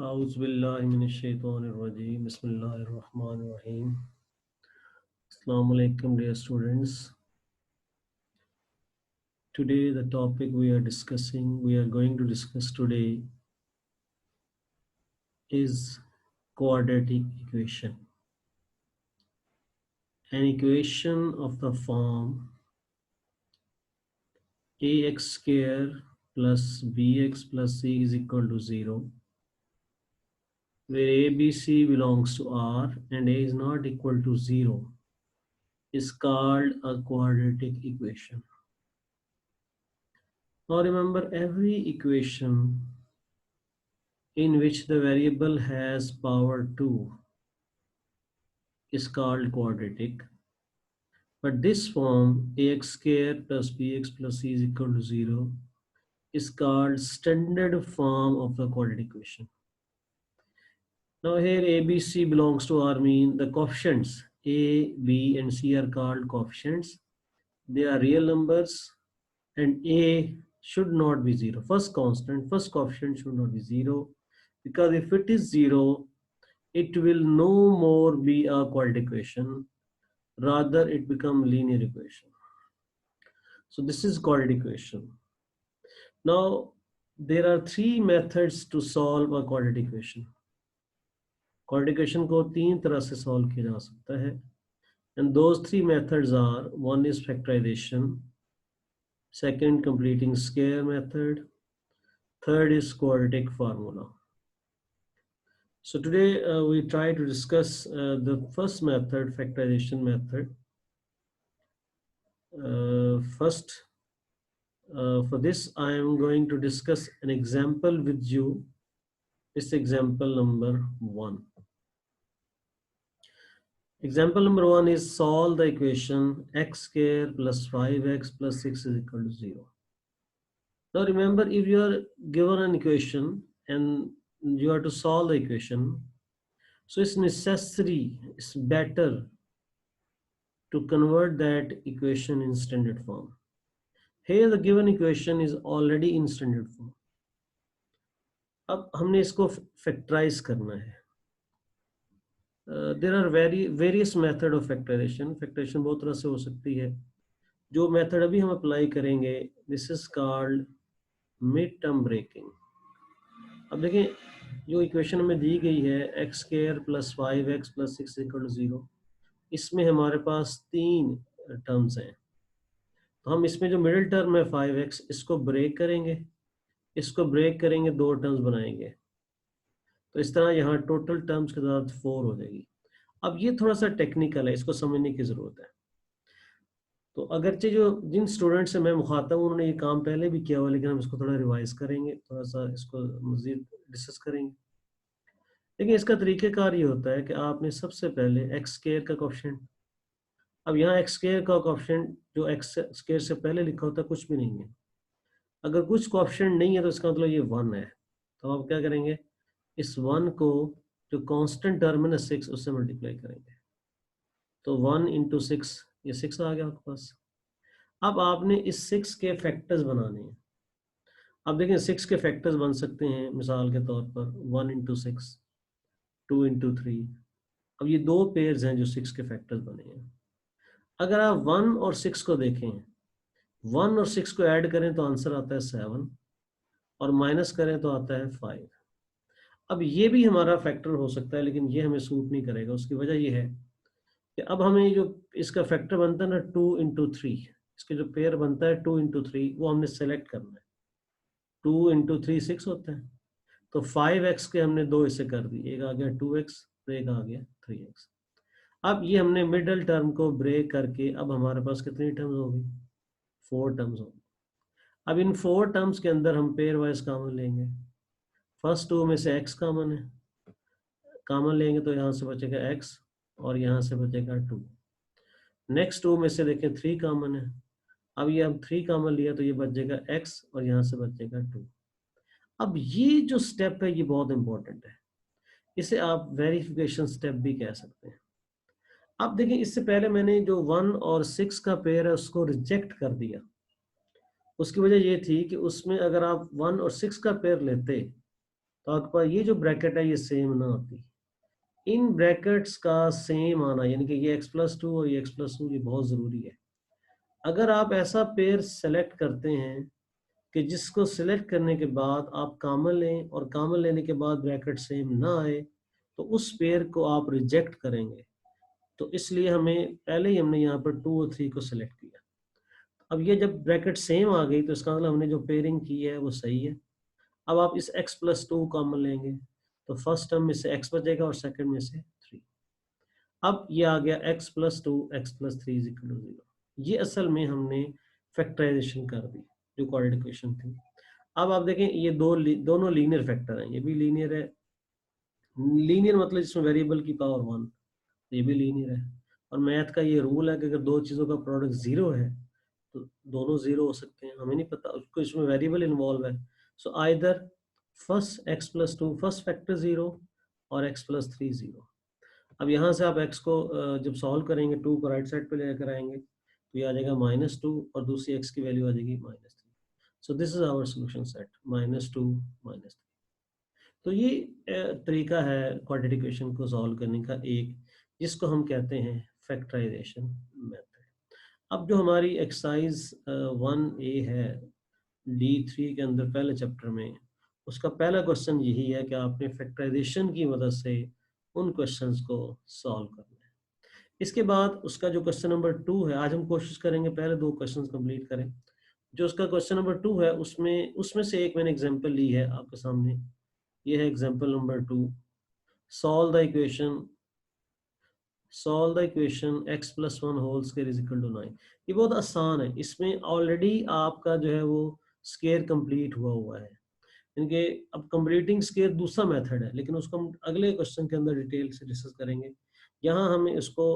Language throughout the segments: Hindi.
Auzbillahiminash-shaytanir-rajim. Bismillahir-rahmanir-rahim. Assalamu alaikum, dear students. Today, the topic we are going to discuss today is quadratic equation. An equation of the form ax square plus bx plus c is equal to 0, where a, b, c belongs to R and a is not equal to 0, is called a quadratic equation. Now remember, every equation in which the variable has power 2 is called quadratic. But this form ax squared plus bx plus c is equal to 0 is called standard form of the quadratic equation. Now here a, b, c belongs to R mean the coefficients a, b and c are called coefficients. They are real numbers and a should not be 0. First coefficient should not be 0, because if it is 0, it will no more be a quadratic equation, rather it become linear equation. So this is quadratic equation. Now there are three methods to solve a quadratic equation. Quadratic equation को तीन तरह से solve किया जा सकता है, and those three methods are: one is factorization, second completing square method, third is quadratic formula. So today we try to discuss the first method, factorization method. For this I am going to discuss an example with you. This example number 1. Example number 1 is solve the equation x squared plus 5x plus 6 is equal to 0. Now remember, if you are given an equation and you have to solve the equation, so it's necessary, it's better to convert that equation in standard form. Here the given equation is already in standard form. अब हमने इसको factorize करना है. There are various method of factorization. Factorization बहुत तरह से हो सकती है. जो method अभी हम apply करेंगे, this is called mid-term breaking. अब देखें, जो equation हमें दी गई है x square plus 5x plus 6 equal to 0, इसमें हमारे पास तीन terms हैं. तो हम इसमें जो मिडिल टर्म है 5x, इसको ब्रेक करेंगे, इसको ब्रेक करेंगे, दो टर्म्स बनाएंगे. तो इस तरह यहाँ टोटल टर्म्स के साथ 4 हो जाएगी. अब ये थोड़ा सा टेक्निकल है, इसको समझने की ज़रूरत है. तो अगरचे जो जिन स्टूडेंट से मैं मुखातब हूँ उन्होंने ये काम पहले भी किया हुआ, लेकिन हम इसको थोड़ा रिवाइज करेंगे, थोड़ा सा इसको मज़ीद डिस्कस करेंगे. लेकिन इसका तरीक़ेकार ये होता है कि आपने सबसे पहले एक्स स्क्वायर का कोएफिशिएंट, अब यहाँ एक्स स्क्वायर का कोएफिशिएंट जो एक्स स्क्वायर से पहले लिखा होता है कुछ भी नहीं है. अगर कुछ कोएफिशिएंट नहीं है तो इसका मतलब ये 1 है. तो आप क्या करेंगे, इस 1 को जो कांस्टेंट टर्म है ना 6, उससे मल्टीप्लाई करेंगे. तो 1 इंटू 6, ये 6 आ गया आपके पास. अब आपने इस 6 के फैक्टर्स बनाने हैं. अब देखें 6 के फैक्टर्स बन सकते हैं मिसाल के तौर पर 1 इंटू 6, 2 इंटू 3. अब ये दो पेयर्स हैं जो 6 के फैक्टर्स बने हैं. अगर आप 1 और 6 को देखें, 1 और 6 को ऐड करें तो आंसर आता है 7 और माइनस करें तो आता है 5. अब ये भी हमारा फैक्टर हो सकता है, लेकिन ये हमें सूट नहीं करेगा. उसकी वजह ये है कि अब हमें जो इसका फैक्टर बनता है ना 2 इंटू 3, इसके जो पेयर बनता है 2 इंटू 3, वो हमने सेलेक्ट करना है. 2 इंटू 3 6 होता है. तो 5x के हमने दो हिस्से कर दिए, एक आ गया 2x तो एक आ गया 3x. अब ये हमने मिडल टर्म को ब्रेक करके अब हमारे पास कितनी टर्म्स होगी, 4 टर्म्स होगी. अब इन 4 टर्म्स के अंदर हम पेयर वाइज कॉमन लेंगे. फर्स्ट 2 में से x कॉमन है, कॉमन लेंगे तो यहाँ से बचेगा x और यहाँ से बचेगा 2. नेक्स्ट 2 में से देखें 3 कॉमन है. अब ये हम 3 कॉमन लिया तो ये बचेगा x और यहाँ से बचेगा 2. अब ये जो स्टेप है ये बहुत इंपॉर्टेंट है, इसे आप वेरिफिकेशन स्टेप भी कह सकते हैं. अब देखें, इससे पहले मैंने जो 1 और 6 का पेयर है उसको रिजेक्ट कर दिया. उसकी वजह ये थी कि उसमें अगर आप 1 और 6 का पेयर लेते तो आपके पास ये जो ब्रैकेट है ये सेम ना आती। इन ब्रैकेट्स का सेम आना, यानी कि ये एक्स प्लस टू और ये एक्स प्लस टू, ये बहुत ज़रूरी है। अगर आप ऐसा पेयर सेलेक्ट करते हैं कि जिसको सिलेक्ट करने के बाद आप कॉमन लें और कॉमन लेने के बाद ब्रैकेट सेम ना आए, तो उस पेयर को आप रिजेक्ट करेंगे। तो इसलिए हमें पहले ही हमने यहाँ पर 2 और 3 को सिलेक्ट किया। अब ये जब ब्रैकेट सेम आ गई तो इसका मतलब हमने जो पेयरिंग की है वो सही है। अब आप इस x प्लस टू कॉमन लेंगे तो फर्स्ट टर्म में से x बचेगा और सेकंड में से 3। अब ये आ गया x plus two x plus three is equal to 0। ये असल में हमने फैक्टराइजेशन कर दी जो क्वाड्रेटिक इक्वेशन थी। अब आप देखें ये दोनों लीनियर फैक्टर हैं, ये भी लीनियर है। लीनियर मतलब जिसमें वेरिएबल की पावर 1, ये भी लीनियर है। और मैथ का ये रूल है कि अगर दो चीज़ों का प्रोडक्ट जीरो है तो दोनों जीरो हो सकते हैं, हमें नहीं पता उसको, इसमें वेरिएबल इन्वॉल्व है। So either first x plus two first factor zero और एक्स प्लस थ्री जीरो। अब यहाँ से आप x को जब सॉल्व करेंगे 2 को राइट साइड पे लेकर आएंगे तो ये आ जाएगा -2 और दूसरी x की वैल्यू आ जाएगी -3। So this is our solution set -2 -3। तो ये तरीका है क्वाड्रेटिक इक्वेशन को सॉल्व करने का एक, जिसको हम कहते हैं फैक्टराइजेशन मेथड। अब जो हमारी एक्सरसाइज 1A है D3 के अंदर पहले चैप्टर में, उसका पहला क्वेश्चन यही है कि आपने फैक्टराइजेशन की मदद से उन क्वेश्चंस को सॉल्व करना है। इसके बाद उसका जो क्वेश्चन नंबर 2 है, आज हम कोशिश करेंगे पहले 2 क्वेश्चंस कंप्लीट करें। जो उसका क्वेश्चन नंबर 2 है उसमें उसमें से एक मैंने एग्जांपल ली है आपके सामने। ये है example number 2। Solve the equation x plus one whole square is equal to 9। ये बहुत आसान है, इसमें ऑलरेडी आपका जो है वो स्क्वायर कंप्लीट हुआ है। इनके अब कंप्लीटिंग स्क्वायर दूसरा मेथड है, लेकिन उसको हम अगले क्वेश्चन के अंदर डिटेल से डिस्कस करेंगे। यहाँ हम इसको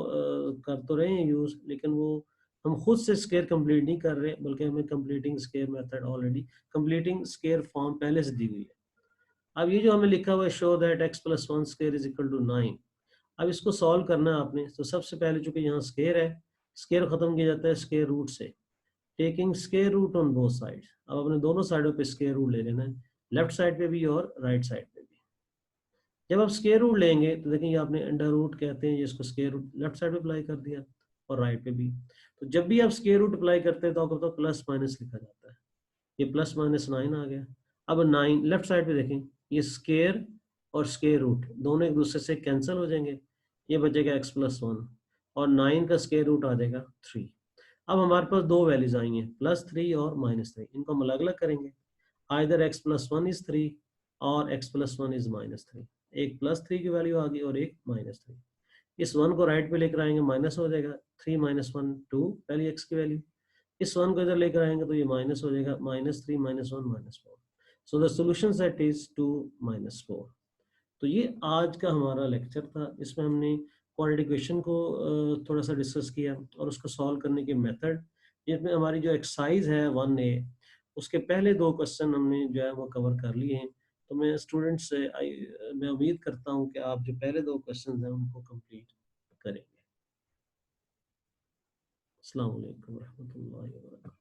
कर तो रहे हैं यूज, लेकिन वो हम खुद से स्क्वायर कंप्लीट नहीं कर रहे, बल्कि हमें completing square method already completing square form पहले से दी हुई है। अब ये जो हमें लिखा हुआ है show that x plus one square is equal to 9, अब इसको सॉल्व करना है आपने। तो सबसे पहले चूंकि यहाँ स्क्वायर है, स्क्वायर खत्म किया जाता है स्क्वायर रूट से, taking square root on both side. अब अपने दोनों साइडों पे स्क्वायर रूट ले लेना है, लेफ्ट साइड पे भी और राइट साइड पे भी। जब आप स्क्वायर रूट लेंगे तो देखेंगे आपने अंडर रूट कहते हैं, जिसको स्क्वायर रूट लेफ्ट साइड पे अप्लाई कर दिया और राइट पे भी। तो जब भी आप स्क्वायर रूट अप्लाई करते हैं तो आपको तो प्लस माइनस लिखा जाता है। ये प्लस माइनस 9 आ गया। अब 9 लेफ्ट साइड पे देखें, ये स्क्वायर और स्क्वायर रूट दोनों एक दूसरे से कैंसिल हो जाएंगे, ये बचेगा x प्लस वन और 9 का स्क्वायर रूट आ जाएगा 3। अब हमारे पास दो वैल्यूज आई हैं +3 और -3, इनको हम अलग अलग करेंगे। Either x plus one is 3 और x प्लस वन इज -3। एक +3 की वैल्यू आ गई और एक -3। इस वन को राइट पे लेकर आएंगे माइनस हो जाएगा, 3 माइनस वन 2 पहली x की वैल्यू। इस वन को इधर लेकर आएंगे तो ये माइनस हो जाएगा, -3 -1 -4। So the solution set is 2 -4। तो ये आज का हमारा लेक्चर था, इसमें हमने क्वाड्रेटिक इक्वेशन को थोड़ा सा डिस्कस किया और उसको सॉल्व करने के मेथड। इसमें हमारी जो एक्सरसाइज है 1A, उसके पहले 2 क्वेश्चन हमने जो है वो कवर कर लिए हैं। तो मैं स्टूडेंट्स से मैं उम्मीद करता हूँ कि आप जो पहले 2 क्वेश्चन हैं उनको कंप्लीट करेंगे। अस्सलाम वालेकुम रहमतुल्लाहि व बरकातहू।